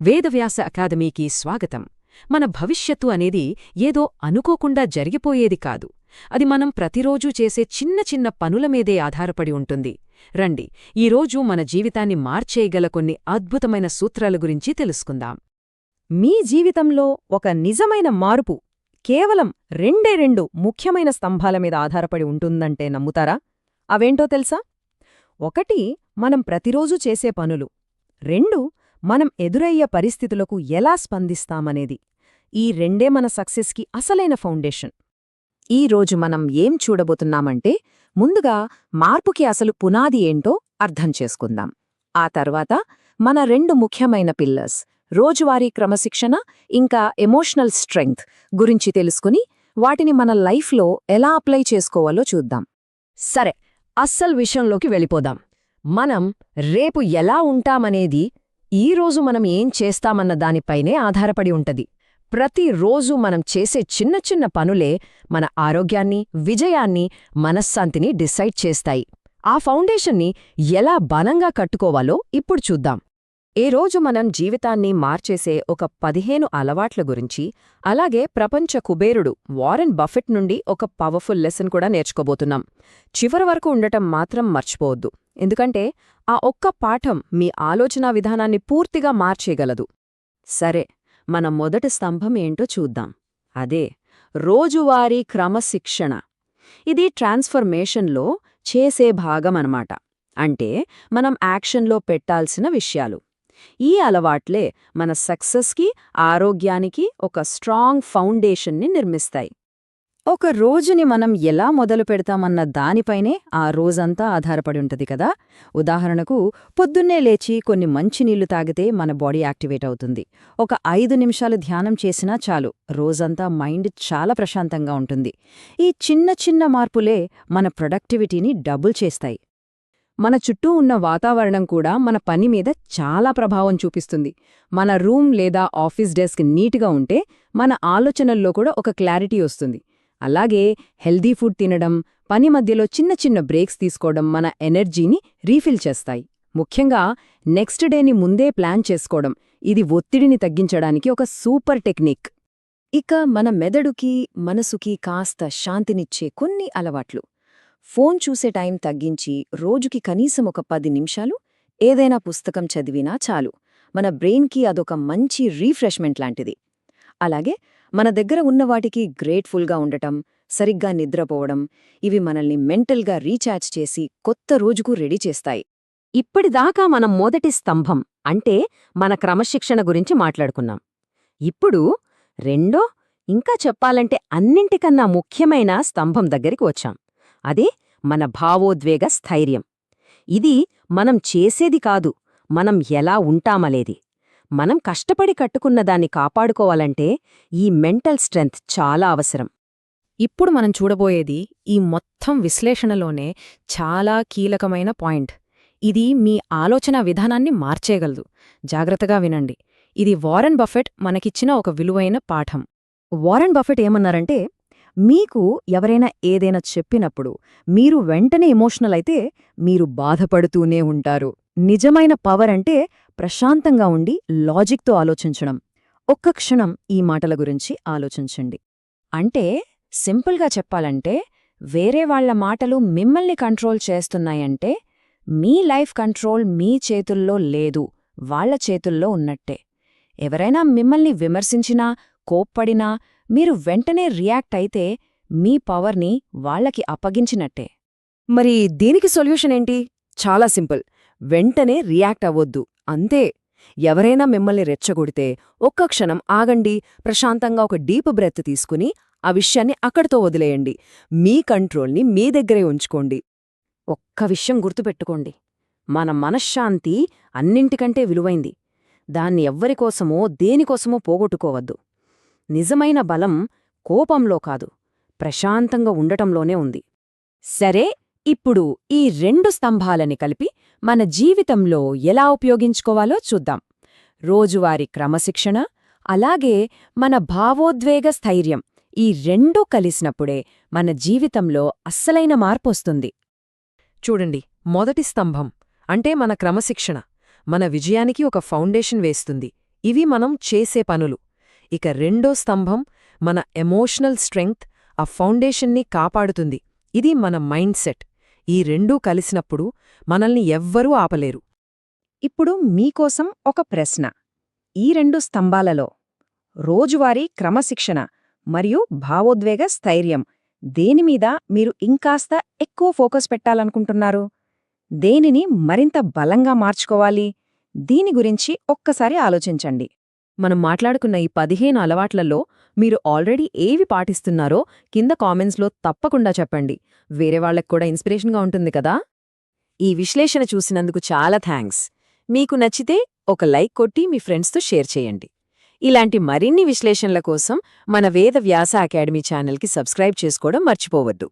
వేదవ్యాస అకాదమీకి స్వాగతం. మన భవిష్యత్తు అనేది ఏదో అనుకోకుండా జరిగిపోయేది కాదు. అది మనం ప్రతిరోజూ చేసే చిన్న చిన్న పనుల మీదే ఆధారపడి ఉంటుంది. రండి, ఈరోజు మన జీవితాన్ని మార్చేయగల కొన్ని అద్భుతమైన సూత్రాల గురించి తెలుసుకుందాం. మీ జీవితంలో ఒక నిజమైన మార్పు కేవలం రెండు ముఖ్యమైన స్తంభాల మీద ఆధారపడి ఉంటుందంటే నమ్ముతారా? అవేంటో తెలుసా? 1 మనం ప్రతిరోజు చేసే పనులు, 2 మనం ఎదురయ్యే పరిస్థితులకు ఎలా స్పందిస్తామనేది. ఈ రెండే మన సక్సెస్కి అసలైన ఫౌండేషన్. ఈరోజు మనం ఏం చూడబోతున్నామంటే, ముందుగా మార్పుకి అసలు పునాది ఏంటో అర్థం చేసుకుందాం. ఆ తర్వాత మన 2 ముఖ్యమైన పిల్లర్స్, రోజువారీ క్రమశిక్షణ ఇంకా ఎమోషనల్ స్ట్రెంగ్త్ గురించి తెలుసుకుని వాటిని మన లైఫ్లో ఎలా అప్లై చేసుకోవాలో చూద్దాం. సరే, అస్సలు విషయంలోకి వెళ్ళిపోదాం. మనం రేపు ఎలా ఉంటామనేది ఈరోజు మనం ఏం చేస్తామన్న దానిపైనే ఆధారపడి ఉంటది. ప్రతిరోజు మనం చేసే చిన్న చిన్న పనులే మన ఆరోగ్యాన్ని, విజయాన్ని, మనశ్శాంతిని డిసైడ్ చేస్తాయి. ఆ ఫౌండేషన్ని ఎలా బలంగా కట్టుకోవాలో ఇప్పుడు చూద్దాం. ఈ రోజు మనం జీవితాన్ని మార్చేసే ఒక 15 అలవాట్ల గురించి, అలాగే ప్రపంచ కుబేరుడు వారెన్ బఫెట్ నుండి ఒక పవర్ఫుల్ లెసన్ కూడా నేర్చుకోబోతున్నాం. చివరి వరకు ఉండటం మాత్రం మర్చిపోవద్దు, ఎందుకంటే ఆ ఒక్క పాఠం మీ ఆలోచనా విధానాన్ని పూర్తిగా మార్చేయగలదు. సరే, మన మొదటి స్తంభం ఏంటో చూద్దాం. అదే రోజువారీ క్రమశిక్షణ. ఇది ట్రాన్స్ఫర్మేషన్లో చేసే భాగమనమాట. అంటే మనం యాక్షన్లో పెట్టాల్సిన విషయాలు. ఈ అలవాట్లే మన సక్సెస్కి, ఆరోగ్యానికి ఒక స్ట్రాంగ్ ఫౌండేషన్ని నిర్మిస్తాయి. ఒక రోజుని మనం ఎలా మొదలు పెడతామన్న దానిపైనే ఆ రోజంతా ఆధారపడి ఉంటది కదా. ఉదాహరణకు, పొద్దున్నే లేచి కొన్ని మంచినీళ్లు తాగితే మన బాడీ యాక్టివేట్ అవుతుంది. ఒక 5 నిమిషాలు ధ్యానం చేసినా చాలు, రోజంతా మైండ్ చాలా ప్రశాంతంగా ఉంటుంది. ఈ చిన్న చిన్న మార్పులే మన ప్రొడక్టివిటీని డబుల్ చేస్తాయి. మన చుట్టూ ఉన్న వాతావరణం కూడా మన పని మీద చాలా ప్రభావం చూపిస్తుంది. మన రూమ్ లేదా ఆఫీస్ డెస్క్ నీట్గా ఉంటే మన ఆలోచనల్లో కూడా ఒక క్లారిటీ వస్తుంది. అలాగే హెల్దీ ఫుడ్ తినడం, పని మధ్యలో చిన్న చిన్న బ్రేక్స్ తీసుకోవడం మన ఎనర్జీని రీఫిల్ చేస్తాయి. ముఖ్యంగా నెక్స్ట్ డేని ముందే ప్లాన్ చేసుకోవడం, ఇది ఒత్తిడిని తగ్గించడానికి ఒక సూపర్ టెక్నిక్. ఇక మన మెదడుకి, మనసుకి కాస్త శాంతినిచ్చే కొన్ని అలవాట్లు. ఫోన్ చూసే టైం తగ్గించి రోజుకి కనీసం ఒక 10 నిమిషాలు ఏదైనా పుస్తకం చదివినా చాలు. మన బ్రెయిన్కి అదొక మంచి రీఫ్రెష్మెంట్ లాంటిది. అలాగే మన దగ్గర ఉన్నవాటికి గ్రేట్ఫుల్గా ఉండటం, సరిగ్గా నిద్రపోవడం, ఇవి మనల్ని మెంటల్గా రీఛార్జ్ చేసి కొత్త రోజుకు రెడీ చేస్తాయి. ఇప్పటిదాకా మనం మొదటి స్తంభం అంటే మన క్రమశిక్షణ గురించి మాట్లాడుకున్నాం. ఇప్పుడు రెండో, ఇంకా చెప్పాలంటే అన్నింటికన్నా ముఖ్యమైన స్తంభం దగ్గరికి వచ్చాం. అదే మన భావోద్వేగ స్థైర్యం. ఇది మనం చేసేది కాదు, మనం ఎలా ఉంటామనేది. మనం కష్టపడి కట్టుకున్నదాన్ని కాపాడుకోవాలంటే ఈ మెంటల్ స్ట్రెంగ్త్ చాలా అవసరం. ఇప్పుడు మనం చూడబోయేది ఈ మొత్తం విశ్లేషణలోనే చాలా కీలకమైన పాయింట్. ఇది మీ ఆలోచన విధానాన్ని మార్చేయగలదు. జాగ్రత్తగా వినండి. ఇది వారెన్ బఫెట్ మనకిచ్చిన ఒక విలువైన పాఠం. వారెన్ బఫెట్ ఏమన్నారంటే, మీకు ఎవరైనా ఏదైనా చెప్పినప్పుడు మీరు వెంటనే ఎమోషనల్ అయితే మీరు బాధపడుతూనే ఉంటారు. నిజమైన పవర్ అంటే ప్రశాంతంగా ఉండి లాజిక్తో ఆలోచించడం. ఒక్క క్షణం ఈ మాటల గురించి ఆలోచించండి. అంటే సింపుల్గా చెప్పాలంటే, వేరే వాళ్ల మాటలు మిమ్మల్ని కంట్రోల్ చేస్తున్నాయంటే మీ లైఫ్ కంట్రోల్ మీ చేతుల్లో లేదు, వాళ్ల చేతుల్లో ఉన్నట్టే. ఎవరైనా మిమ్మల్ని విమర్శించినా, కోప్పడినా మీరు వెంటనే రియాక్ట్ అయితే మీ పవర్ని వాళ్లకి అప్పగించినట్టే. మరి దీనికి సొల్యూషన్ ఏంటి? చాలా సింపుల్. వెంటనే రియాక్ట్ అవ్వొద్దు, అంతే. ఎవరైనా మిమ్మల్ని రెచ్చగొడితే ఒక్క క్షణం ఆగండి, ప్రశాంతంగా ఒక డీప్ బ్రెత్ తీసుకుని ఆ విషయాన్ని అక్కడితో వదిలేయండి. మీ కంట్రోల్ని మీ దగ్గరే ఉంచుకోండి. ఒక్క విషయం గుర్తుపెట్టుకోండి, మన మనశ్శాంతి అన్నింటికంటే విలువైంది. దాన్ని ఎవ్వరికోసమో దేనికోసమో పోగొట్టుకోవద్దు. నిజమైన బలం కోపంలో కాదు, ప్రశాంతంగా ఉండటంలోనే ఉంది. సరే, ఇప్పుడు ఈ 2 స్తంభాలని కలిపి మన జీవితంలో ఎలా ఉపయోగించుకోవాలో చూద్దాం. రోజువారీ క్రమశిక్షణ, అలాగే మన భావోద్వేగ స్థైర్యం, ఈ 2 కలిసినప్పుడే మన జీవితంలో అస్సలైన మార్పొస్తుంది. చూడండి, మొదటి స్తంభం అంటే మన క్రమశిక్షణ మన విజయానికి ఒక ఫౌండేషన్ వేస్తుంది. ఇవి మనం చేసే పనులు. ఇక రెండో స్తంభం మన ఎమోషనల్ స్ట్రెంగ్త్, ఆ ఫౌండేషన్ని కాపాడుతుంది. ఇది మన మైండ్ సెట్. ఈ రెండూ కలిసినప్పుడు మనల్ని ఎవ్వరూ ఆపలేరు. ఇప్పుడు మీకోసం ఒక ప్రశ్న. ఈ 2 స్తంభాలలో రోజువారీ క్రమశిక్షణ మరియు భావోద్వేగ స్థైర్యం దేనిమీద మీరు ఇంకాస్త ఎక్కువ ఫోకస్ పెట్టాలనుకుంటున్నారు? దేనిని మరింత బలంగా మార్చుకోవాలి? దీని గురించి ఒక్కసారి ఆలోచించండి. మనం మాట్లాడుకున్న ఈ 15 అలవాట్లలో మీరు ఆల్రెడీ ఏవి పాటిస్తున్నారో కింద కామెంట్స్లో తప్పకుండా చెప్పండి. వేరే వాళ్లకు కూడా ఇన్స్పిరేషన్గా ఉంటుంది కదా. ఈ విశ్లేషణ చూసినందుకు చాలా థ్యాంక్స్. మీకు నచ్చితే ఒక లైక్ కొట్టి మీ ఫ్రెండ్స్తో షేర్ చేయండి. ఇలాంటి మరిన్ని విశ్లేషణల కోసం మన వేద వ్యాస అకాడమీ ఛానల్కి సబ్స్క్రైబ్ చేసుకోవడం మర్చిపోవద్దు.